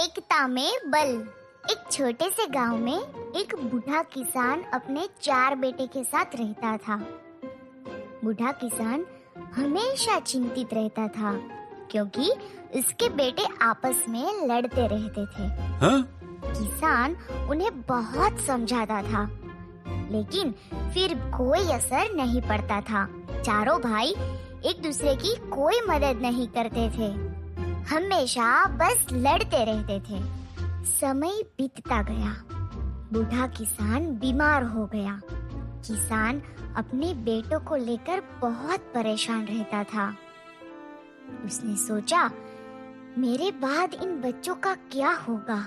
एकता में बल। एक छोटे से गांव में एक बूढ़ा किसान अपने 4 बेटे के साथ रहता था। बूढ़ा किसान हमेशा चिंतित रहता था क्योंकि उसके बेटे आपस में लड़ते रहते थे। हाँ? किसान उन्हें बहुत समझाता था, लेकिन फिर कोई असर नहीं पड़ता था। चारों भाई एक दूसरे की कोई मदद नहीं करते थे, हमेशा बस लड़ते रहते थे। समय बीतता गया, बूढ़ा किसान बीमार हो गया। किसान अपने बेटों को लेकर बहुत परेशान रहता था। उसने सोचा, मेरे बाद इन बच्चों का क्या होगा?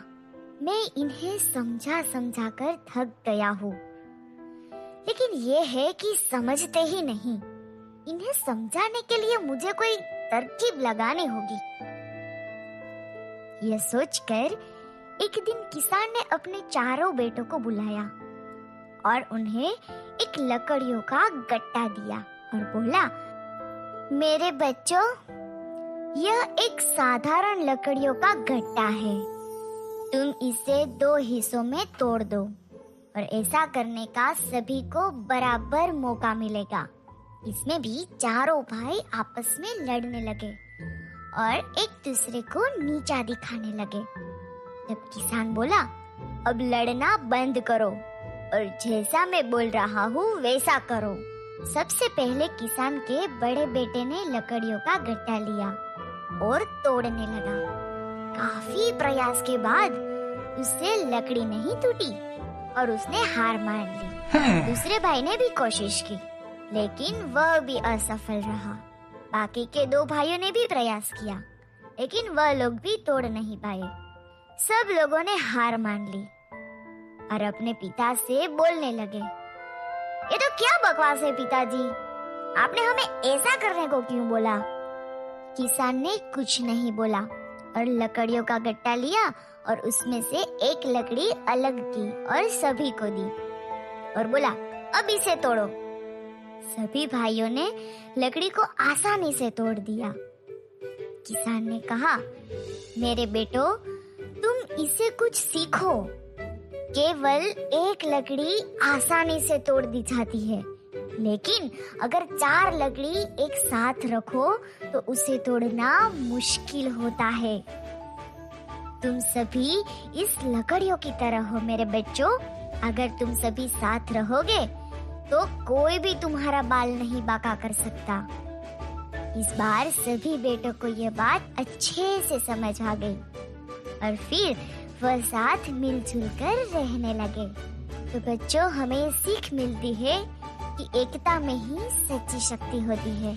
मैं इन्हें समझा समझा कर थक गया हूँ, लेकिन ये है कि समझते ही नहीं। इन्हें समझाने के लिए मुझे कोई तरकीब लगानी होगी। यह सोचकर एक दिन किसान ने अपने चारों बेटों को बुलाया और उन्हें एक लकड़ियों का गट्टा दिया और बोला, मेरे बच्चों, यह एक साधारण लकड़ियों का गट्टा है। तुम इसे 2 हिस्सों में तोड़ दो और ऐसा करने का सभी को बराबर मौका मिलेगा। इसमें भी चारों भाई आपस में लड़ने लगे और एक दूसरे को नीचा दिखाने लगे। जब किसान बोला, अब लड़ना बंद करो और जैसा मैं बोल रहा हूँ वैसा करो। सबसे पहले किसान के बड़े बेटे ने लकड़ियों का गट्टा लिया और तोड़ने लगा। काफी प्रयास के बाद उससे लकड़ी नहीं टूटी और उसने हार मान ली। दूसरे भाई ने भी कोशिश की, लेकिन वह भी असफल रहा। बाकी के 2 भाइयों ने भी प्रयास किया, लेकिन वह लोग भी तोड़ नहीं पाए। सब लोगों ने हार मान ली और अपने पिता से बोलने लगे, ये तो क्या बकवास है पिताजी, आपने हमें ऐसा करने को क्यों बोला? किसान ने कुछ नहीं बोला और लकड़ियों का गट्टा लिया और उसमें से एक लकड़ी अलग की और सभी को दी और बोला, अब इसे तोड़ो। सभी भाइयों ने लकड़ी को आसानी से तोड़ दिया। किसान ने कहा, मेरे बेटो, तुम इससे कुछ सीखो। केवल एक लकड़ी आसानी से तोड़ दी जाती है, लेकिन अगर 4 लकड़ी एक साथ रखो तो उसे तोड़ना मुश्किल होता है। तुम सभी इस लकड़ियों की तरह हो मेरे बच्चों। अगर तुम सभी साथ रहोगे तो कोई भी तुम्हारा बाल नहीं बांका कर सकता। इस बार सभी बेटों को ये बात अच्छे से समझ आ गई और फिर वह साथ मिलजुल कर रहने लगे। तो बच्चों, हमें सीख मिलती है कि एकता में ही सच्ची शक्ति होती है।